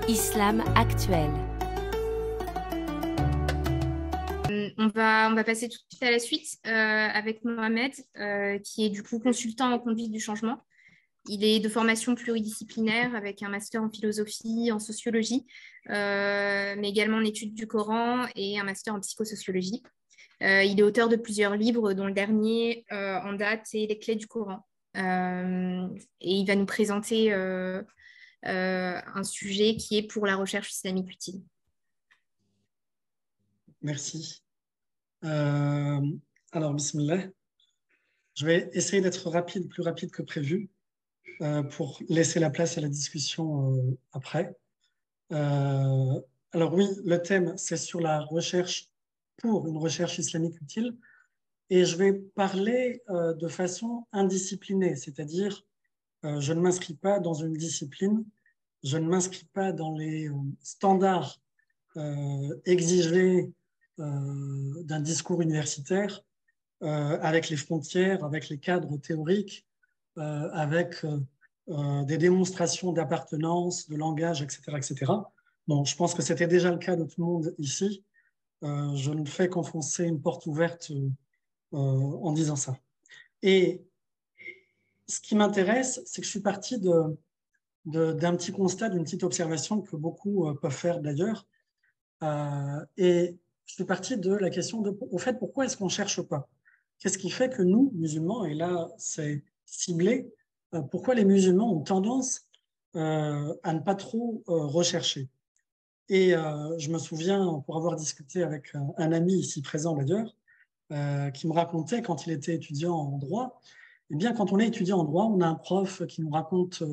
Islam actuel. On va passer tout de suite à la suite avec Mohamed, qui est du coup consultant en conduite du changement. Il est de formation pluridisciplinaire avec un master en philosophie, en sociologie, mais également en études du Coran et un master en psychosociologie. Il est auteur de plusieurs livres, dont le dernier en date est Les clés du Coran. Et il va nous présenter un sujet qui est pour la recherche islamique utile. Merci. Euh, alors, bismillah. Je vais essayer d'être rapide, plus rapide que prévu, pour laisser la place à la discussion après. Euh, alors oui, le thème, c'est sur la recherche pour une recherche islamique utile, et je vais parler de façon indisciplinée, c'est-à-dire je ne m'inscris pas dans une discipline, je ne m'inscris pas dans les standards exigés d'un discours universitaire, avec les frontières, avec les cadres théoriques, avec des démonstrations d'appartenance, de langage, etc., etc. Bon, je pense que c'était déjà le cas de tout le monde ici. Je ne fais qu'enfoncer une porte ouverte en disant ça. Et ce qui m'intéresse, c'est que je suis parti d'un petit constat, d'une petite observation que beaucoup peuvent faire d'ailleurs. Et je suis parti de la question de, au fait, pourquoi est-ce qu'on ne cherche pas? Qu'est-ce qui fait que nous, musulmans, et là c'est ciblé, pourquoi les musulmans ont tendance à ne pas trop rechercher? Et je me souviens, pour avoir discuté avec un ami ici présent d'ailleurs, qui me racontait quand il était étudiant en droit, eh bien, quand on est étudiant en droit, on a un prof qui nous raconte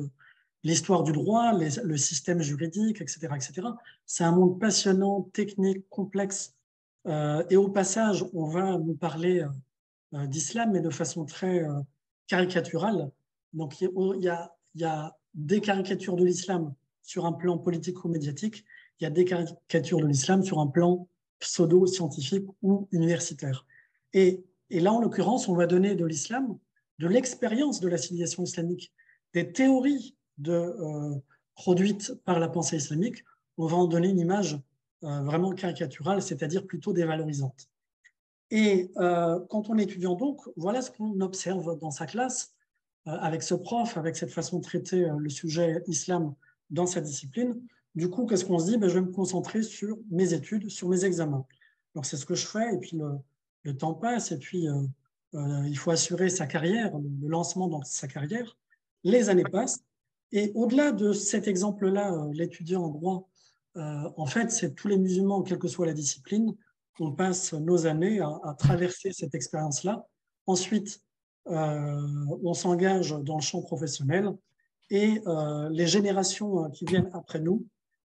l'histoire du droit, le système juridique, etc., etc. C'est un monde passionnant, technique, complexe. Et au passage, on va nous parler d'islam, mais de façon très caricaturale. Donc, il y a des caricatures de l'islam sur un plan politico-médiatique, il y a des caricatures de l'islam sur un plan pseudo-scientifique ou universitaire. Et là, en l'occurrence, on va donner de l'islam, de l'expérience de la civilisation islamique, des théories produites par la pensée islamique, on va en donner une image vraiment caricaturale, c'est-à-dire plutôt dévalorisante. Et quand on est étudiant, donc, voilà ce qu'on observe dans sa classe, avec ce prof, avec cette façon de traiter le sujet islam dans sa discipline. Du coup, qu'est-ce qu'on se dit? Ben, je vais me concentrer sur mes études, sur mes examens. Donc, c'est ce que je fais, et puis le temps passe, et puis il faut assurer sa carrière, le lancement dans sa carrière. Les années passent, et au-delà de cet exemple-là, l'étudiant en droit, en fait, c'est tous les musulmans, quelle que soit la discipline, on passe nos années à traverser cette expérience-là. Ensuite, on s'engage dans le champ professionnel et les générations qui viennent après nous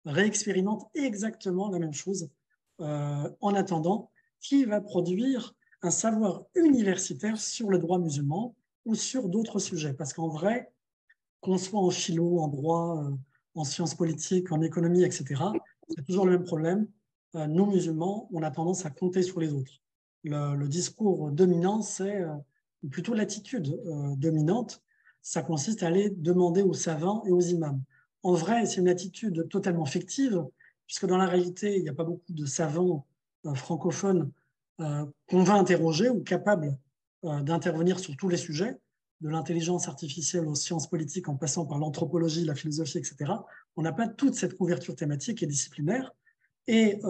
réexpérimentent exactement la même chose en attendant qui va produire un savoir universitaire sur le droit musulman ou sur d'autres sujets. Parce qu'en vrai, qu'on soit en philo, en droit, en sciences politiques, en économie, etc., c'est toujours le même problème. Nous, musulmans, on a tendance à compter sur les autres. Le discours dominant, c'est plutôt l'attitude dominante. Ça consiste à aller demander aux savants et aux imams. En vrai, c'est une attitude totalement fictive, puisque dans la réalité, il n'y a pas beaucoup de savants francophones qu'on va interroger ou capables d'intervenir sur tous les sujets de l'intelligence artificielle aux sciences politiques en passant par l'anthropologie, la philosophie, etc. On n'a pas toute cette couverture thématique et disciplinaire et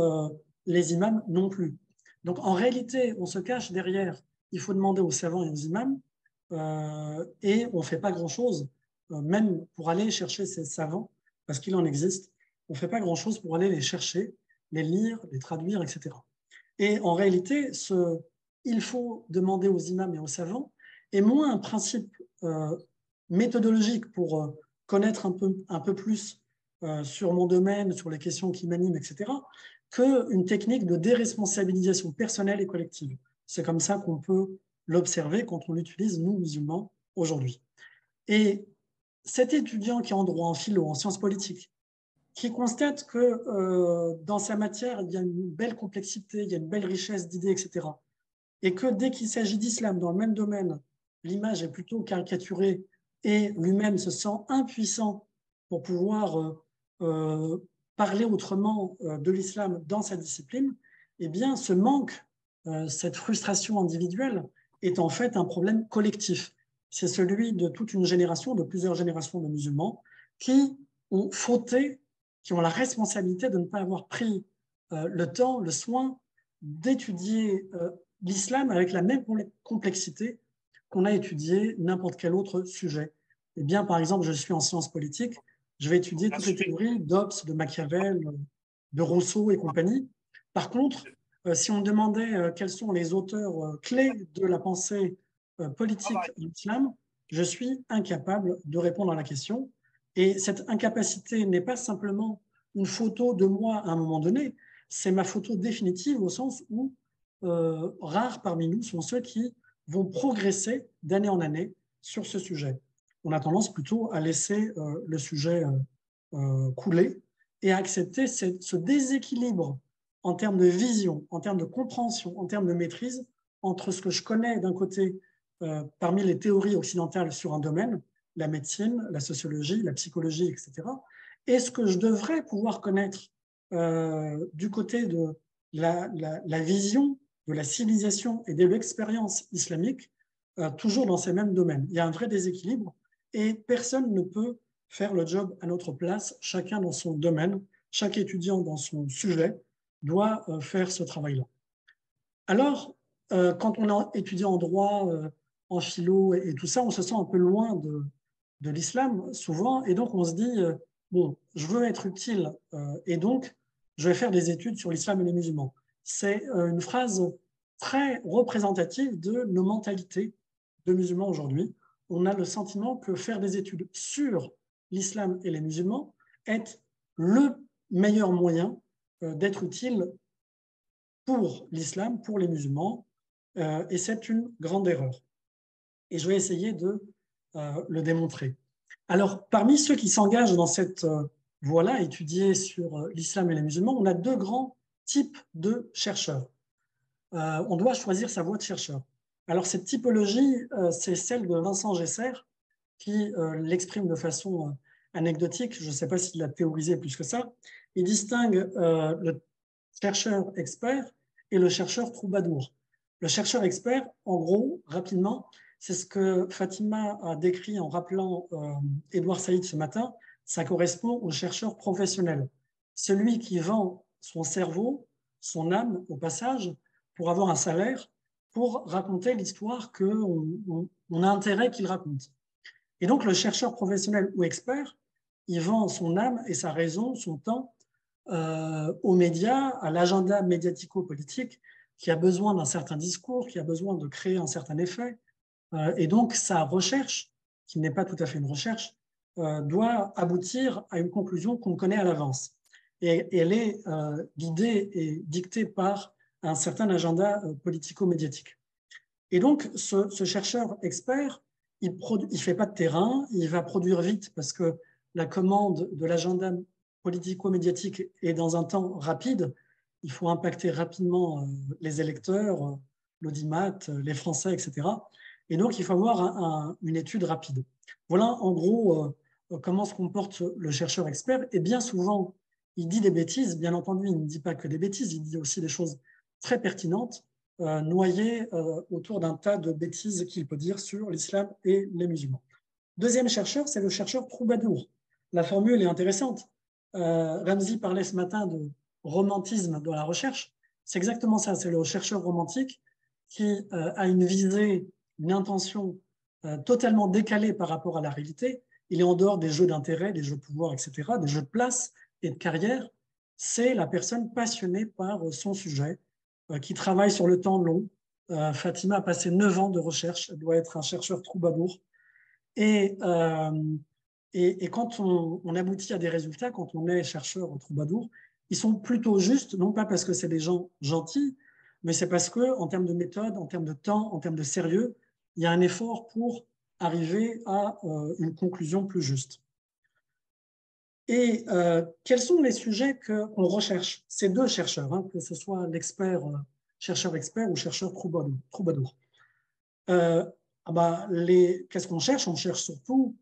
les imams non plus. Donc en réalité, on se cache derrière, il faut demander aux savants et aux imams et on ne fait pas grand-chose, même pour aller chercher ces savants, parce qu'il en existe, on ne fait pas grand-chose pour aller les chercher, les lire, les traduire, etc. Et en réalité, il faut demander aux imams et aux savants est moins un principe méthodologique pour connaître un peu plus sur mon domaine, sur les questions qui m'animent, etc., qu'une technique de déresponsabilisation personnelle et collective. C'est comme ça qu'on peut l'observer quand on l'utilise, nous, musulmans, aujourd'hui. Et cet étudiant qui est en droit, en philo, en sciences politiques, qui constate que dans sa matière, il y a une belle complexité, il y a une belle richesse d'idées, etc., et que dès qu'il s'agit d'islam dans le même domaine, l'image est plutôt caricaturée et lui-même se sent impuissant pour pouvoir parler autrement de l'islam dans sa discipline, eh bien, ce manque, cette frustration individuelle est en fait un problème collectif. C'est celui de toute une génération, de plusieurs générations de musulmans qui ont fauté, qui ont la responsabilité de ne pas avoir pris le temps, le soin d'étudier l'islam avec la même complexité qu'on a étudié n'importe quel autre sujet. Eh bien, par exemple, je suis en sciences politiques, je vais étudier toutes les théories d'Hobbes, de Machiavel, de Rousseau et compagnie. Par contre, si on me demandait quels sont les auteurs clés de la pensée politique de l'islam, je suis incapable de répondre à la question. Et cette incapacité n'est pas simplement une photo de moi à un moment donné, c'est ma photo définitive au sens où rares parmi nous sont ceux qui vont progresser d'année en année sur ce sujet. On a tendance plutôt à laisser le sujet couler et à accepter ce déséquilibre en termes de vision, en termes de compréhension, en termes de maîtrise entre ce que je connais d'un côté parmi les théories occidentales sur un domaine, la médecine, la sociologie, la psychologie, etc., et ce que je devrais pouvoir connaître du côté de la vision de la civilisation et de l'expérience islamique, toujours dans ces mêmes domaines. Il y a un vrai déséquilibre et personne ne peut faire le job à notre place, chacun dans son domaine, chaque étudiant dans son sujet doit faire ce travail-là. Alors, quand on étudie en droit, en philo et tout ça, on se sent un peu loin de l'islam souvent, et donc on se dit, bon, je veux être utile, et donc je vais faire des études sur l'islam et les musulmans. C'est une phrase très représentative de nos mentalités de musulmans aujourd'hui. On a le sentiment que faire des études sur l'islam et les musulmans est le meilleur moyen d'être utile pour l'islam, pour les musulmans, et c'est une grande erreur. Et je vais essayer de le démontrer. Alors, parmi ceux qui s'engagent dans cette voie-là, étudier sur l'islam et les musulmans, on a deux grands types de chercheurs. On doit choisir sa voie de chercheur. Alors, cette typologie, c'est celle de Vincent Gesser, qui l'exprime de façon anecdotique. Je ne sais pas s'il l'a théorisé plus que ça. Il distingue le chercheur expert et le chercheur troubadour. Le chercheur expert, en gros, rapidement, c'est ce que Fatima a décrit en rappelant Édouard Saïd ce matin, ça correspond au chercheur professionnel. Celui qui vend son cerveau, son âme au passage, pour avoir un salaire, pour raconter l'histoire qu'on a intérêt qu'il raconte. Et donc le chercheur professionnel ou expert, il vend son âme et sa raison, son temps, aux médias, à l'agenda médiatico-politique qui a besoin d'un certain discours, qui a besoin de créer un certain effet. Et donc, sa recherche, qui n'est pas tout à fait une recherche, doit aboutir à une conclusion qu'on connaît à l'avance. Et elle est guidée et dictée par un certain agenda politico-médiatique. Et donc, ce chercheur expert, il ne fait pas de terrain, il va produire vite parce que la commande de l'agenda politico-médiatique est dans un temps rapide. Il faut impacter rapidement les électeurs, l'audimat, les Français, etc. Et donc, il faut avoir une étude rapide. Voilà, en gros, comment se comporte le chercheur expert. Et bien souvent, il dit des bêtises. Bien entendu, il ne dit pas que des bêtises, il dit aussi des choses très pertinentes, noyées autour d'un tas de bêtises qu'il peut dire sur l'islam et les musulmans. Deuxième chercheur, c'est le chercheur troubadour. La formule est intéressante. Ramzi parlait ce matin de romantisme dans la recherche. C'est exactement ça, c'est le chercheur romantique qui a une visée, une intention totalement décalée par rapport à la réalité. Il est en dehors des jeux d'intérêt, des jeux de pouvoir, etc., des jeux de place et de carrière. C'est la personne passionnée par son sujet, qui travaille sur le temps long. Fatima a passé 9 ans de recherche, elle doit être un chercheur troubadour. Et quand on aboutit à des résultats, quand on est chercheur troubadour, ils sont plutôt justes, non pas parce que c'est des gens gentils, mais c'est parce qu'en termes de méthode, en termes de temps, en termes de sérieux, il y a un effort pour arriver à une conclusion plus juste. Et quels sont les sujets qu'on recherche? Ces deux chercheurs, hein, que ce soit l'expert, chercheur expert ou chercheur troubadour. Qu'est-ce qu'on cherche? On cherche surtout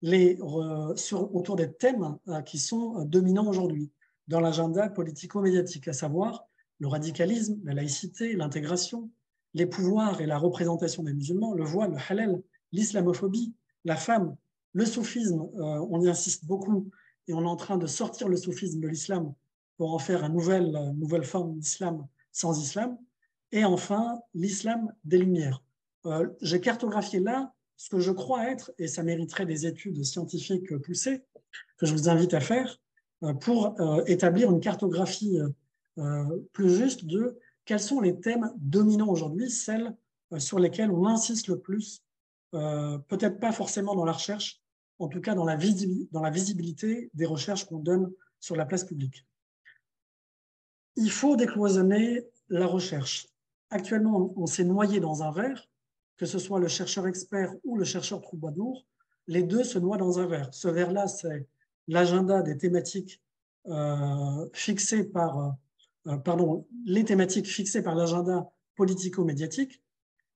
autour des thèmes qui sont dominants aujourd'hui. dans l'agenda politico-médiatique, à savoir le radicalisme, la laïcité, l'intégration, les pouvoirs et la représentation des musulmans, le voile, le halal, l'islamophobie, la femme, le soufisme, on y insiste beaucoup, et on est en train de sortir le soufisme de l'islam pour en faire une nouvelle forme d'islam sans islam, et enfin l'islam des Lumières. J'ai cartographié là ce que je crois être, et ça mériterait des études scientifiques poussées, que je vous invite à faire, pour établir une cartographie plus juste de quels sont les thèmes dominants aujourd'hui, celles sur lesquelles on insiste le plus, peut-être pas forcément dans la recherche, en tout cas dans la visibilité des recherches qu'on donne sur la place publique. Il faut décloisonner la recherche. Actuellement, on s'est noyé dans un verre, que ce soit le chercheur expert ou le chercheur troubadour, les deux se noient dans un verre. Ce verre-là, c'est l'agenda des thématiques fixées par, les thématiques fixées par l'agenda politico-médiatique.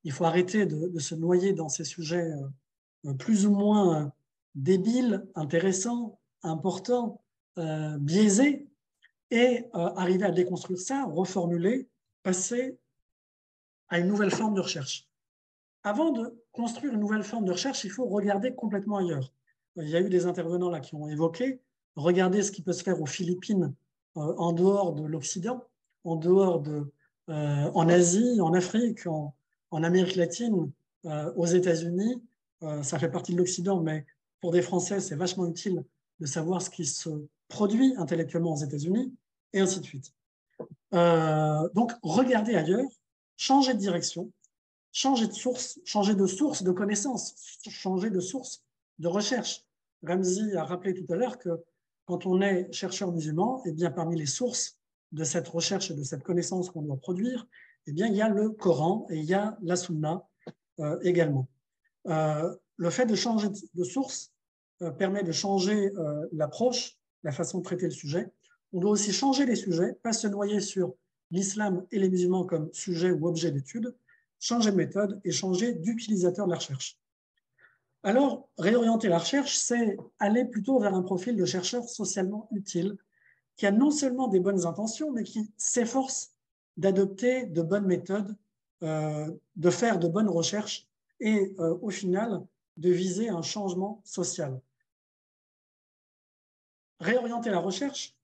Il faut arrêter de se noyer dans ces sujets plus ou moins débiles, intéressants, importants, biaisés, et arriver à déconstruire ça, reformuler, passer à une nouvelle forme de recherche. Avant de construire une nouvelle forme de recherche, il faut regarder complètement ailleurs. Il y a eu des intervenants là qui ont évoqué, regarder ce qui peut se faire aux Philippines, en dehors de l'Occident, en Asie, en Afrique, en Amérique latine, aux États-Unis. Ça fait partie de l'Occident, mais pour des Français, c'est vachement utile de savoir ce qui se produit intellectuellement aux États-Unis, et ainsi de suite. Donc, regardez ailleurs, changer de direction, changer de source de connaissances, changer de source de recherche. Ramzi a rappelé tout à l'heure que quand on est chercheur musulman, eh bien, parmi les sources de cette recherche et de cette connaissance qu'on doit produire, eh bien, il y a le Coran et il y a la Sunna également. Le fait de changer de source permet de changer l'approche, la façon de traiter le sujet. On doit aussi changer les sujets, pas se noyer sur l'islam et les musulmans comme sujet ou objet d'étude, changer de méthode et changer d'utilisateur de la recherche. Alors, réorienter la recherche, c'est aller plutôt vers un profil de chercheur socialement utile, qui a non seulement des bonnes intentions, mais qui s'efforce d'adopter de bonnes méthodes, de faire de bonnes recherches et au final, de viser un changement social. Réorienter la recherche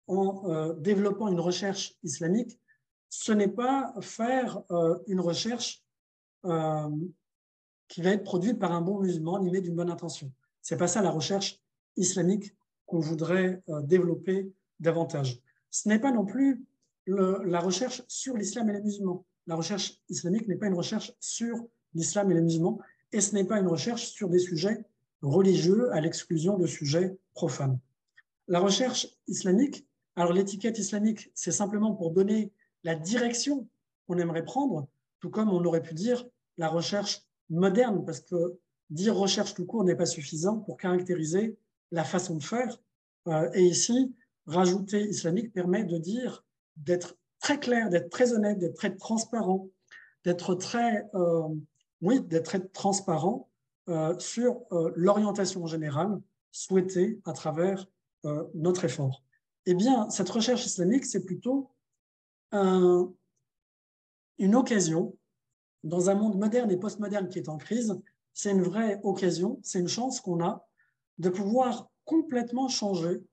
en développant une recherche islamique, ce n'est pas faire une recherche qui va être produite par un bon musulman animé d'une bonne intention. Ce n'est pas ça la recherche islamique qu'on voudrait développer davantage. Ce n'est pas non plus la recherche sur l'islam et les musulmans. La recherche islamique n'est pas une recherche sur l'islam et les musulmans, et ce n'est pas une recherche sur des sujets religieux à l'exclusion de sujets profanes. La recherche islamique, alors l'étiquette islamique, c'est simplement pour donner la direction qu'on aimerait prendre, tout comme on aurait pu dire la recherche moderne, parce que dire recherche tout court n'est pas suffisant pour caractériser la façon de faire. Et ici, rajouter islamique permet de dire, d'être très clair, d'être très honnête, d'être très transparent, d'être très transparent sur l'orientation générale souhaitée à travers notre effort. Eh bien, cette recherche islamique, c'est plutôt une occasion, dans un monde moderne et postmoderne qui est en crise, c'est une vraie occasion, c'est une chance qu'on a de pouvoir complètement changer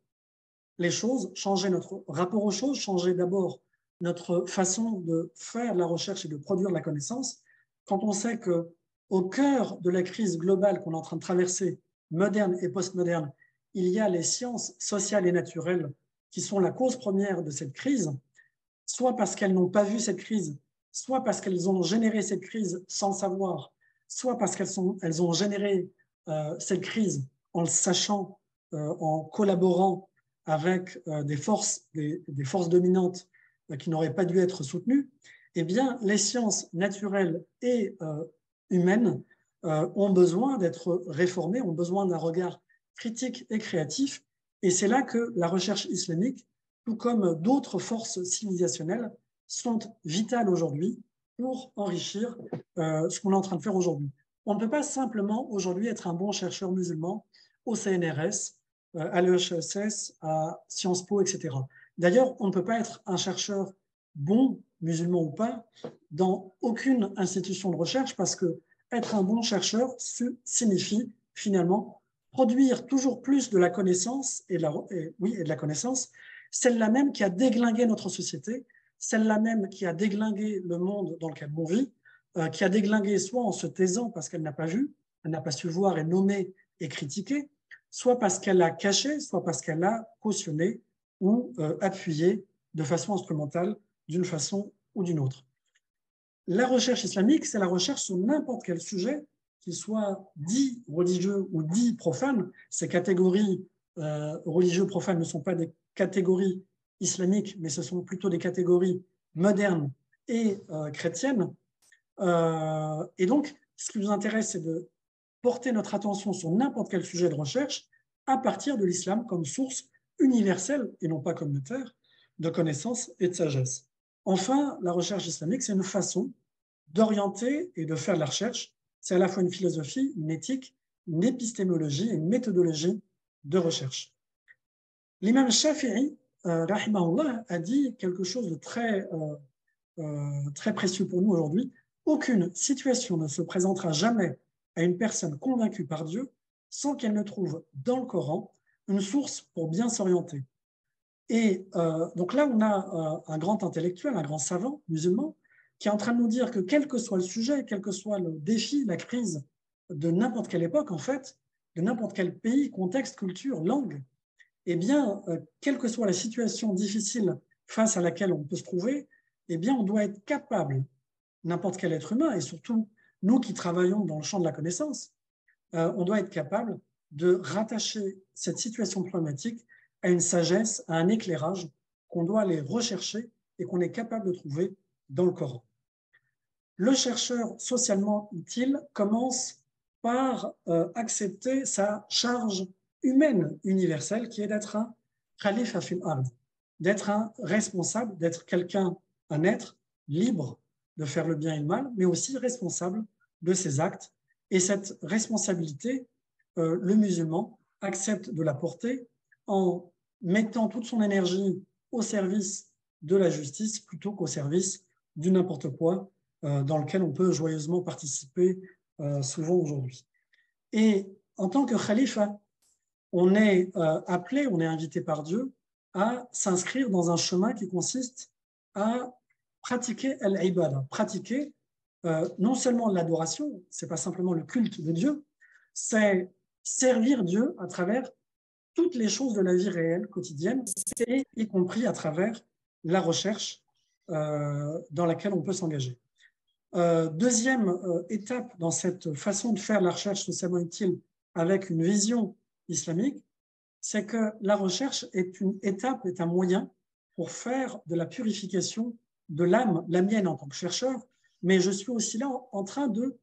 les choses, changer notre rapport aux choses, changer d'abord notre façon de faire de la recherche et de produire de la connaissance, quand on sait qu'au cœur de la crise globale qu'on est en train de traverser, moderne et postmoderne, il y a les sciences sociales et naturelles qui sont la cause première de cette crise, soit parce qu'elles n'ont pas vu cette crise, soit parce qu'elles ont généré cette crise sans le savoir, soit parce qu'elles ont généré cette crise en le sachant, en collaborant avec des forces dominantes qui n'auraient pas dû être soutenues, eh bien, les sciences naturelles et humaines ont besoin d'être réformées, ont besoin d'un regard critique et créatif, et c'est là que la recherche islamique, tout comme d'autres forces civilisationnelles, sont vitales aujourd'hui pour enrichir ce qu'on est en train de faire aujourd'hui. On ne peut pas simplement aujourd'hui être un bon chercheur musulman au CNRS, à l'EHESS, à Sciences Po, etc. D'ailleurs, on ne peut pas être un chercheur bon, musulman ou pas, dans aucune institution de recherche parce que être un bon chercheur signifie finalement produire toujours plus de la connaissance et de la connaissance, celle-là même qui a déglingué notre société, celle-là même qui a déglingué le monde dans lequel on vit, qui a déglingué soit en se taisant parce qu'elle n'a pas vu, elle n'a pas su voir et nommer et critiquer, soit parce qu'elle a caché, soit parce qu'elle a cautionné ou appuyé de façon instrumentale d'une façon ou d'une autre. La recherche islamique, c'est la recherche sur n'importe quel sujet, qu'il soit dit religieux ou dit profane. Ces catégories religieux profanes ne sont pas des catégories islamiques, mais ce sont plutôt des catégories modernes et chrétiennes. Et donc, ce qui nous intéresse, c'est de porter notre attention sur n'importe quel sujet de recherche à partir de l'islam comme source universelle et non pas communautaire de connaissances et de sagesse. Enfin, la recherche islamique, c'est une façon d'orienter et de faire de la recherche. C'est à la fois une philosophie, une éthique, une épistémologie et une méthodologie de recherche. L'imam Shafi'i, rahimahullah, a dit quelque chose de très précieux pour nous aujourd'hui. Aucune situation ne se présentera jamais à une personne convaincue par Dieu sans qu'elle ne trouve dans le Coran une source pour bien s'orienter. Et donc là, on a un grand intellectuel, un grand savant musulman, qui est en train de nous dire que quel que soit le sujet, quel que soit le défi, la crise de n'importe quelle époque, en fait, de n'importe quel pays, contexte, culture, langue, eh bien, quelle que soit la situation difficile face à laquelle on peut se trouver, eh bien, on doit être capable, n'importe quel être humain, et surtout nous qui travaillons dans le champ de la connaissance, on doit être capable de rattacher cette situation problématique à une sagesse, à un éclairage qu'on doit aller rechercher et qu'on est capable de trouver dans le Coran. Le chercheur socialement utile commence par accepter sa charge humaine universelle qui est d'être un khalifa fil ard, d'être un responsable, d'être quelqu'un, un être libre de faire le bien et le mal, mais aussi responsable de ses actes. Et cette responsabilité, le musulman accepte de la porter en mettant toute son énergie au service de la justice plutôt qu'au service du n'importe quoi dans lequel on peut joyeusement participer souvent aujourd'hui. Et en tant que khalifa, on est appelé, on est invité par Dieu à s'inscrire dans un chemin qui consiste à pratiquer al-ibada, pratiquer non seulement l'adoration, c'est pas simplement le culte de Dieu, c'est servir Dieu à travers toutes les choses de la vie réelle, quotidienne, et y compris à travers la recherche dans laquelle on peut s'engager. Deuxième étape dans cette façon de faire la recherche socialement utile avec une vision islamique, c'est que la recherche est une étape, est un moyen pour faire de la purification de l'âme, la mienne en tant que chercheur, mais je suis aussi là en train de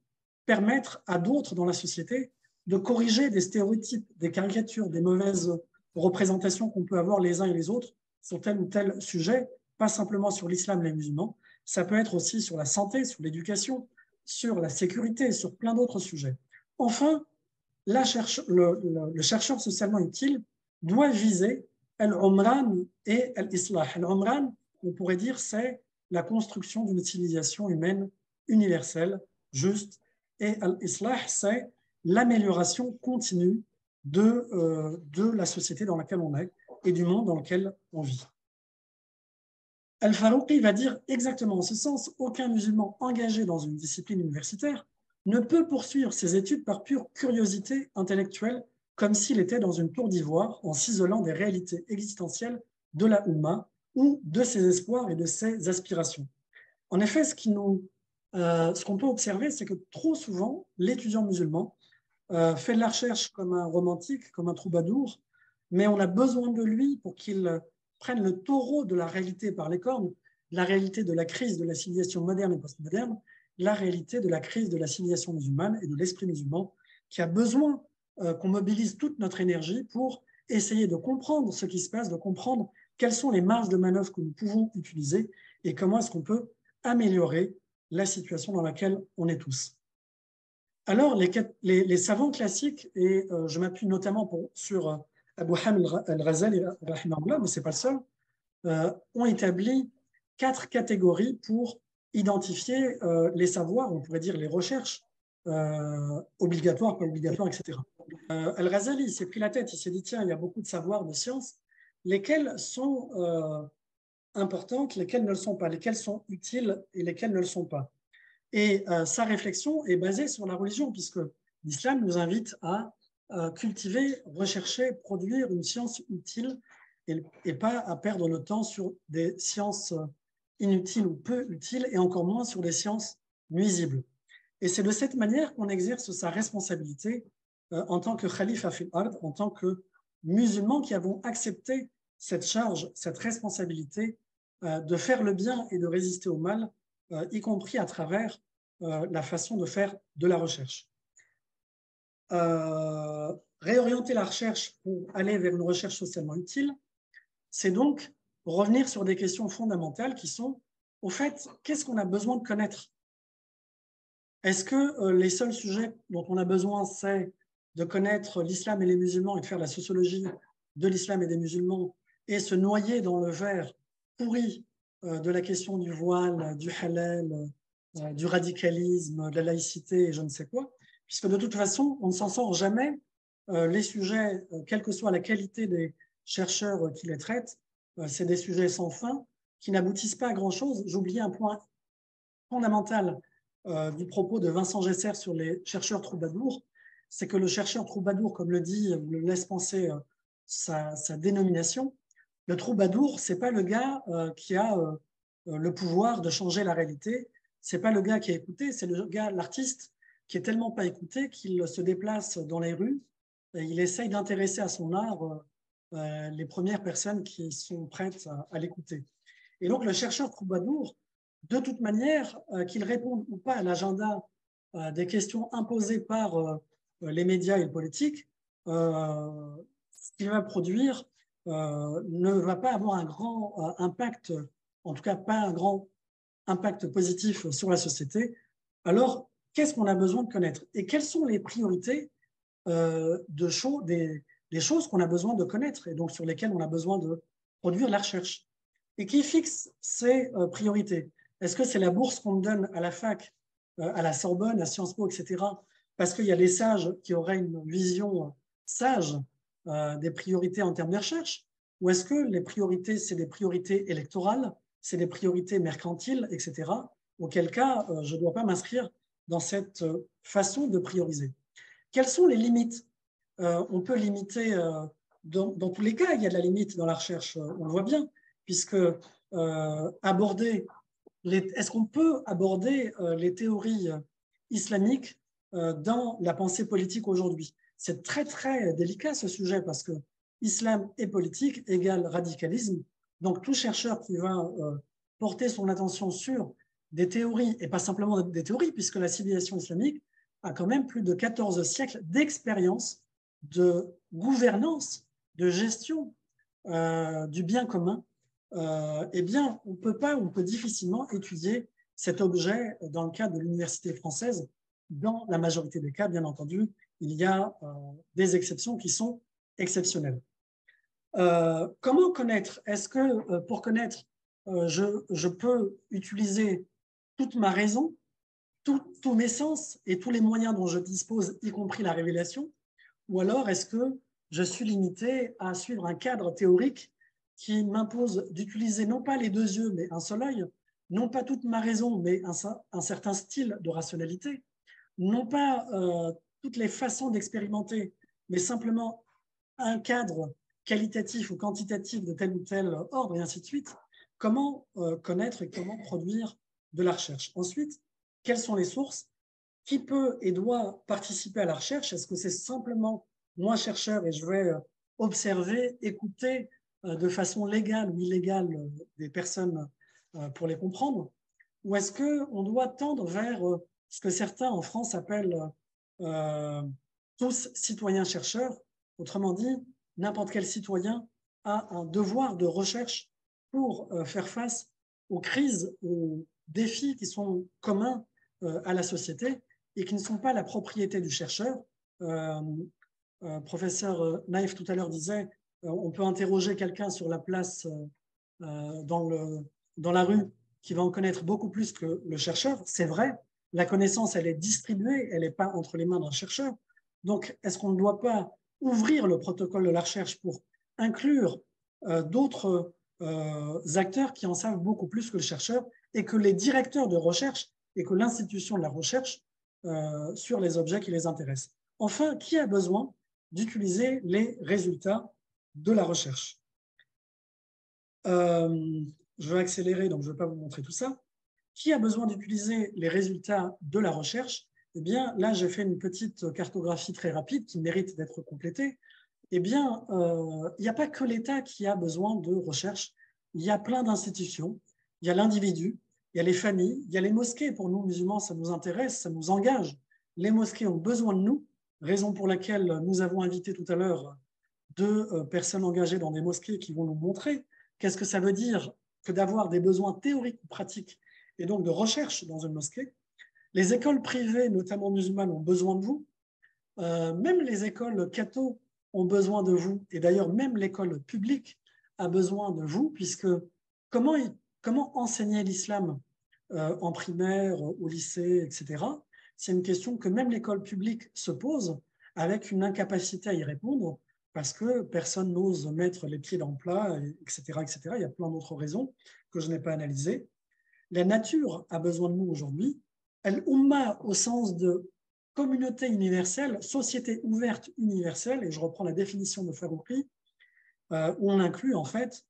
permettre à d'autres dans la société de corriger des stéréotypes, des caricatures, des mauvaises représentations qu'on peut avoir les uns et les autres sur tel ou tel sujet, pas simplement sur l'islam et les musulmans, ça peut être aussi sur la santé, sur l'éducation, sur la sécurité, sur plein d'autres sujets. Enfin, le chercheur socialement utile doit viser al-umran et al-islah. Al-umran, on pourrait dire, c'est la construction d'une civilisation humaine universelle, juste, et al-islah, c'est l'amélioration continue de la société dans laquelle on est et du monde dans lequel on vit. Al-Farouqi va dire exactement en ce sens, aucun musulman engagé dans une discipline universitaire ne peut poursuivre ses études par pure curiosité intellectuelle, comme s'il était dans une tour d'ivoire en s'isolant des réalités existentielles de la Ummah ou de ses espoirs et de ses aspirations. En effet, ce qu'on peut observer, c'est que trop souvent, l'étudiant musulman fait de la recherche comme un romantique, comme un troubadour, mais on a besoin de lui pour qu'il prenne le taureau de la réalité par les cornes, la réalité de la crise de la civilisation moderne et postmoderne, la réalité de la crise de la civilisation musulmane et de l'esprit musulman, qui a besoin qu'on mobilise toute notre énergie pour essayer de comprendre ce qui se passe, de comprendre quelles sont les marges de manœuvre que nous pouvons utiliser et comment est-ce qu'on peut améliorer la situation dans laquelle on est tous. Alors, les savants classiques, et je m'appuie notamment sur Abu Hamid al-Ghazali, mais ce n'est pas le seul, ont établi 4 catégories pour identifier les savoirs, on pourrait dire les recherches, obligatoires, pas obligatoires, etc. Al-Ghazali, il s'est pris la tête, il s'est dit, tiens, il y a beaucoup de savoirs, de sciences, lesquelles sont importantes, lesquelles ne le sont pas, lesquelles sont utiles et lesquelles ne le sont pas. Et sa réflexion est basée sur la religion, puisque l'islam nous invite à cultiver, rechercher, produire une science utile et pas à perdre notre temps sur des sciences inutiles ou peu utiles, et encore moins sur des sciences nuisibles. Et c'est de cette manière qu'on exerce sa responsabilité en tant que khalifa fil ard, en tant que musulmans qui avons accepté cette charge, cette responsabilité de faire le bien et de résister au mal, y compris à travers la façon de faire de la recherche. Réorienter la recherche pour aller vers une recherche socialement utile, c'est donc revenir sur des questions fondamentales qui sont, au fait, qu'est-ce qu'on a besoin de connaître? Est-ce que les seuls sujets dont on a besoin, c'est de connaître l'islam et les musulmans et de faire la sociologie de l'islam et des musulmans et se noyer dans le verre pourri de la question du voile, du halal, du radicalisme, de la laïcité et je ne sais quoi, puisque de toute façon, on ne s'en sort jamais. Les sujets, quelle que soit la qualité des chercheurs qui les traitent, c'est des sujets sans fin qui n'aboutissent pas à grand-chose. J'oubliais un point fondamental du propos de Vincent Gesser sur les chercheurs troubadours, c'est que le chercheur troubadour, comme le dit, le laisse penser sa dénomination, le troubadour, c'est pas le gars qui a le pouvoir de changer la réalité, c'est pas le gars qui a écouté, c'est le gars, l'artiste, qui est tellement pas écouté qu'il se déplace dans les rues et il essaye d'intéresser à son art les premières personnes qui sont prêtes à l'écouter. Et donc le chercheur troubadour, de toute manière, qu'il réponde ou pas à l'agenda des questions imposées par les médias et le politique, ce qu'il va produire ne va pas avoir un grand impact, en tout cas pas un grand impact positif sur la société. Alors, qu'est-ce qu'on a besoin de connaître? Et quelles sont les priorités des choses qu'on a besoin de connaître et donc sur lesquelles on a besoin de produire de la recherche? Et qui fixe ces priorités? Est-ce que c'est la bourse qu'on me donne à la fac, à la Sorbonne, à Sciences Po, etc., parce qu'il y a des sages qui auraient une vision sage des priorités en termes de recherche? Ou est-ce que les priorités, c'est des priorités électorales, c'est des priorités mercantiles, etc., auquel cas, je ne dois pas m'inscrire dans cette façon de prioriser? Quelles sont les limites? On peut limiter, dans tous les cas, il y a de la limite dans la recherche, on le voit bien, puisque est-ce qu'on peut aborder les théories islamiques dans la pensée politique aujourd'hui? C'est très, très délicat ce sujet parce que islam et politique égale radicalisme. Donc, tout chercheur qui va porter son attention sur des théories, et pas simplement des théories, puisque la civilisation islamique a quand même plus de 14 siècles d'expérience de gouvernance, de gestion du bien commun, eh bien, on peut difficilement étudier cet objet dans le cadre de l'université française. Dans la majorité des cas, bien entendu, il y a des exceptions qui sont exceptionnelles. Comment connaître? Est-ce que pour connaître, je peux utiliser toute ma raison, tous mes sens et tous les moyens dont je dispose, y compris la révélation? Ou alors est-ce que je suis limité à suivre un cadre théorique qui m'impose d'utiliser non pas les deux yeux, mais un seul œil, non pas toute ma raison, mais un certain style de rationalité, non pas toutes les façons d'expérimenter, mais simplement un cadre qualitatif ou quantitatif de tel ou tel ordre, et ainsi de suite? Comment connaître et comment produire de la recherche? Ensuite, quelles sont les sources? Qui peut et doit participer à la recherche? Est-ce que c'est simplement moi, chercheur, et je vais observer, écouter de façon légale ou illégale des personnes pour les comprendre? Ou est-ce qu'on doit tendre vers ce que certains en France appellent tous citoyens-chercheurs? Autrement dit, n'importe quel citoyen a un devoir de recherche pour faire face aux crises, aux défis qui sont communs à la société et qui ne sont pas la propriété du chercheur. Professeur Naïf tout à l'heure disait on peut interroger quelqu'un sur la place dans la rue qui va en connaître beaucoup plus que le chercheur. C'est vrai, la connaissance, elle est distribuée, elle n'est pas entre les mains d'un chercheur. Donc, est-ce qu'on ne doit pas ouvrir le protocole de la recherche pour inclure d'autres acteurs qui en savent beaucoup plus que le chercheur et que les directeurs de recherche et que l'institution de la recherche sur les objets qui les intéressent. Enfin, qui a besoin d'utiliser les résultats de la recherche? Je vais accélérer, donc je ne vais pas vous montrer tout ça. Qui a besoin d'utiliser les résultats de la recherche? Eh bien, là, j'ai fait une petite cartographie très rapide qui mérite d'être complétée. Eh bien, il n'y a pas que l'État qui a besoin de recherche. Il y a plein d'institutions. Il y a l'individu, il y a les familles, il y a les mosquées. Pour nous, musulmans, ça nous intéresse, ça nous engage. Les mosquées ont besoin de nous, raison pour laquelle nous avons invité tout à l'heure 2 personnes engagées dans des mosquées qui vont nous montrer qu'est-ce que ça veut dire que d'avoir des besoins théoriques ou pratiques et donc de recherche dans une mosquée. Les écoles privées, notamment musulmanes, ont besoin de vous. Même les écoles catho ont besoin de vous. Et d'ailleurs, même l'école publique a besoin de vous, puisque comment enseigner l'islam en primaire, au lycée, etc. C'est une question que même l'école publique se pose avec une incapacité à y répondre parce que personne n'ose mettre les pieds dans le plat, etc., etc. Il y a plein d'autres raisons que je n'ai pas analysées. La nature a besoin de nous aujourd'hui. Al-Umma au sens de communauté universelle, société ouverte universelle, et je reprends la définition de Farouqi, où on inclut en fait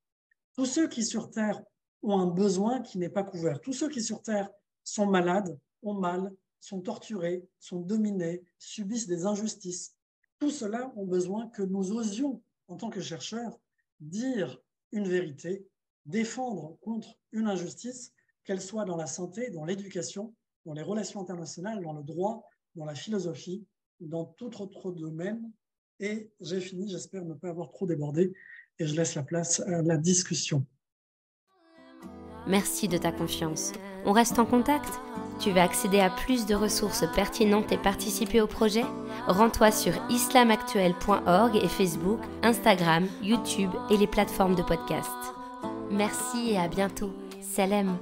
tous ceux qui sur Terre ont un besoin qui n'est pas couvert. Tous ceux qui sur Terre sont malades, ont mal, sont torturés, sont dominés, subissent des injustices. Tous ceux-là ont besoin que nous osions, en tant que chercheurs, dire une vérité, défendre contre une injustice, qu'elle soit dans la santé, dans l'éducation, dans les relations internationales, dans le droit, dans la philosophie, dans tout autre domaine. Et j'ai fini, j'espère ne pas avoir trop débordé, et je laisse la place à la discussion. Merci de ta confiance. On reste en contact. Tu veux accéder à plus de ressources pertinentes et participer au projet? Rends-toi sur islamactuel.org et Facebook, Instagram, YouTube et les plateformes de podcast. Merci et à bientôt. Salam.